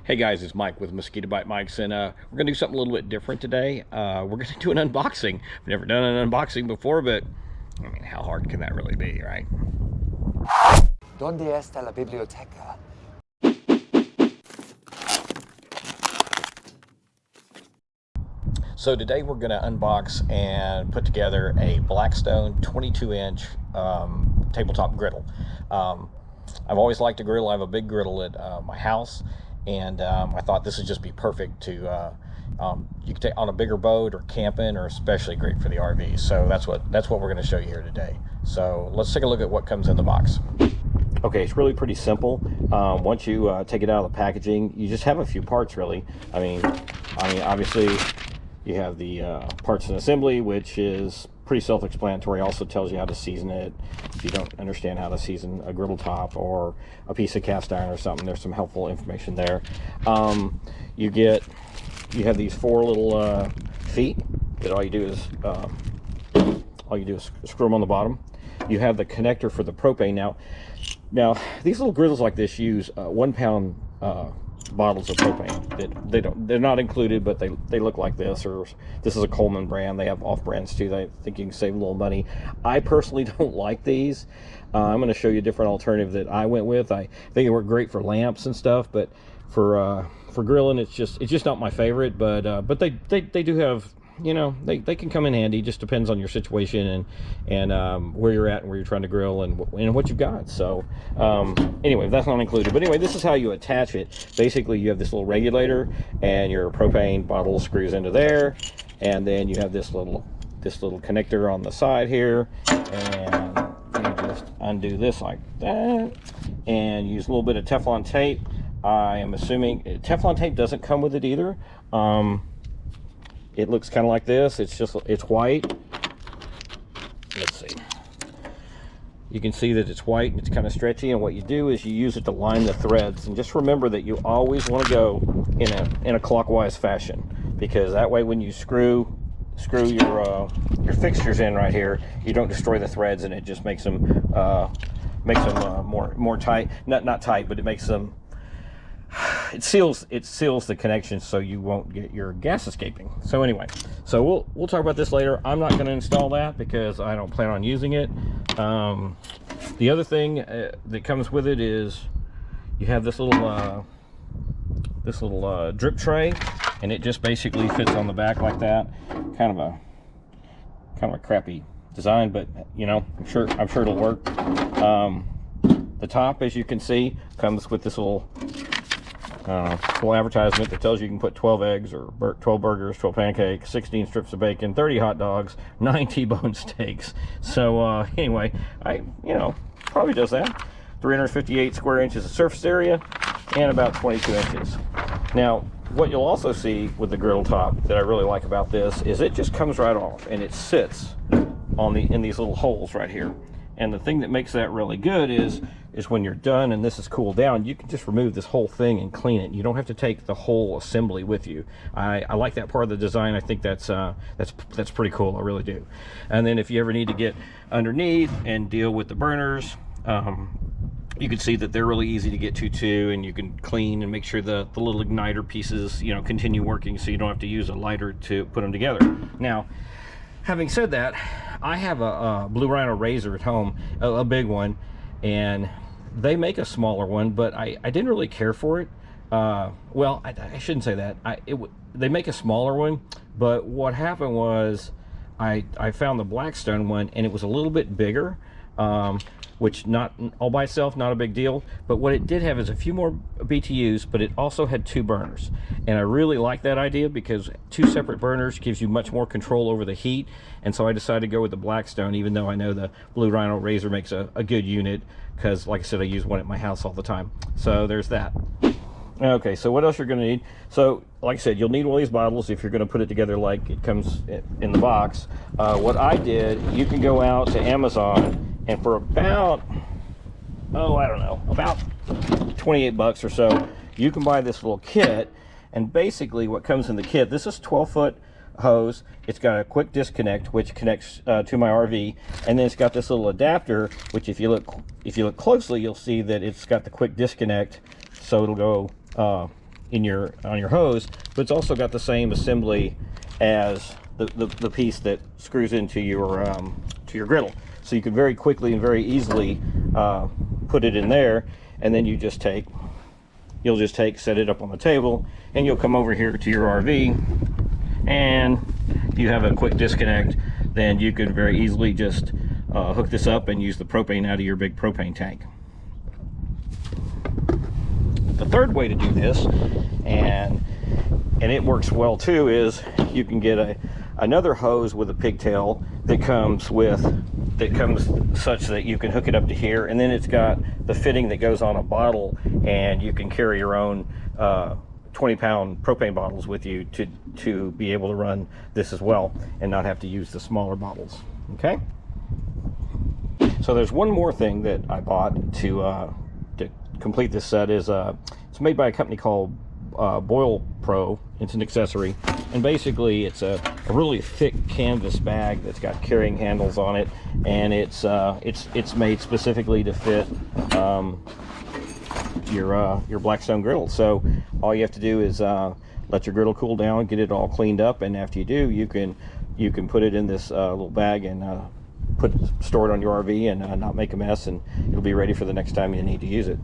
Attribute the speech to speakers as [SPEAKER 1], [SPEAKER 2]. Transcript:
[SPEAKER 1] Hey guys, it's Mike with Mosquito Bite Mics, and we're going to do something a little bit different today. We're going to do an unboxing. I've never done an unboxing before, but I mean, how hard can that really be, right?
[SPEAKER 2] ¿Dónde está la biblioteca?
[SPEAKER 1] So today we're going to unbox and put together a Blackstone 22-inch tabletop griddle. I've always liked to griddle. I have a big griddle at my house, and I thought this would just be perfect to you can take on a bigger boat or camping, or especially great for the RV. So that's what we're going to show you here today. So let's take a look at what comes in the box. Okay, it's really pretty simple. Once you take it out of the packaging, you just have a few parts, really. I mean, obviously you have the parts and assembly, which is pretty self-explanatory. Also tells you how to season it. If you don't understand how to season a griddle top or a piece of cast iron or something, there's some helpful information there. You have these four little feet that all you do is screw them on the bottom. You have the connector for the propane. Now these little griddles like this use 1 pound bottles of propane. They're not included, but they look like this. Or this is a Coleman brand. They have off brands too. They think you can save a little money. I personally don't like these. I'm going to show you a different alternative that I went with. I think they work great for lamps and stuff, but for grilling, it's just not my favorite. But they do have, you know, they can come in handy. Just depends on your situation and where you're at and where you're trying to grill and what you've got. So anyway, that's not included. But anyway, this is how you attach it. Basically, you have this little regulator, and your propane bottle screws into there, and then you have this little connector on the side here, and you just undo this like that, and use a little bit of Teflon tape. I am assuming Teflon tape doesn't come with it either. It looks kind of like this. It's white. Let's see. You can see that it's white and it's kind of stretchy, and what you do is you use it to line the threads. And just remember that you always want to go in a clockwise fashion, because that way when you screw your fixtures in right here, you don't destroy the threads, and it just makes them more tight. Not tight, but it makes them, it seals the connection so you won't get your gas escaping. So anyway, so we'll talk about this later. I'm not going to install that because I don't plan on using it. The other thing that comes with it is you have this little drip tray, and it just basically fits on the back like that. Kind of a crappy design, but you know, I'm sure it'll work. The top, as you can see, comes with this little advertisement that tells you can put 12 eggs or 12 burgers, 12 pancakes, 16 strips of bacon, 30 hot dogs, 9 T-bone steaks. So anyway, probably does that. 358 square inches of surface area and about 22 inches. Now, what you'll also see with the griddle top that I really like about this is it just comes right off, and it sits in these little holes right here. And the thing that makes that really good is when you're done and this is cooled down, you can just remove this whole thing and clean it. You don't have to take the whole assembly with you. I like that part of the design. I think that's pretty cool. I really do. And then if you ever need to get underneath and deal with the burners, you can see that they're really easy to get to too, and you can clean and make sure the little igniter pieces, you know, continue working, so you don't have to use a lighter to put them together. Now, having said that, I have a Blue Rhino Razor at home, a big one, and they make a smaller one, but I didn't really care for it. Well, I shouldn't say that. They make a smaller one, but what happened was I found the Blackstone one, and it was a little bit bigger, which not all by itself, not a big deal, but what it did have is a few more BTUs, but it also had 2 burners, and I really like that idea because 2 separate burners gives you much more control over the heat. And so I decided to go with the Blackstone, even though I know the Blue Rhino Razor makes a good unit, because like I said, I use one at my house all the time. So there's that. Okay, so what else you're going to need? So like I said, you'll need one of these bottles if you're going to put it together like it comes in the box. What I did, you can go out to Amazon, and for about, I don't know, about 28 bucks or so, you can buy this little kit. And basically what comes in the kit, this is 12-foot hose. It's got a quick disconnect which connects to my RV, and then it's got this little adapter which if you look closely, you'll see that it's got the quick disconnect, so it'll go on your hose, but it's also got the same assembly as the piece that screws into your griddle. So you can very quickly and very easily put it in there, and then you'll just set it up on the table, and you'll come over here to your RV, and you have a quick disconnect. Then you could very easily just hook this up and use the propane out of your big propane tank. The third way to do this, and it works well too, is you can get another hose with a pigtail that comes such that you can hook it up to here, and then it's got the fitting that goes on a bottle, and you can carry your own 20-pound propane bottles with you to be able to run this as well and not have to use the smaller bottles. Okay, so there's one more thing that I bought to complete this set. It's made by a company called Boil Pro. It's an accessory, and basically it's a really thick canvas bag that's got carrying handles on it, and it's made specifically to fit your Blackstone griddle. So all you have to do is let your griddle cool down, get it all cleaned up, and after you do, you can put it in this little bag and store it on your RV and not make a mess, and it'll be ready for the next time you need to use it.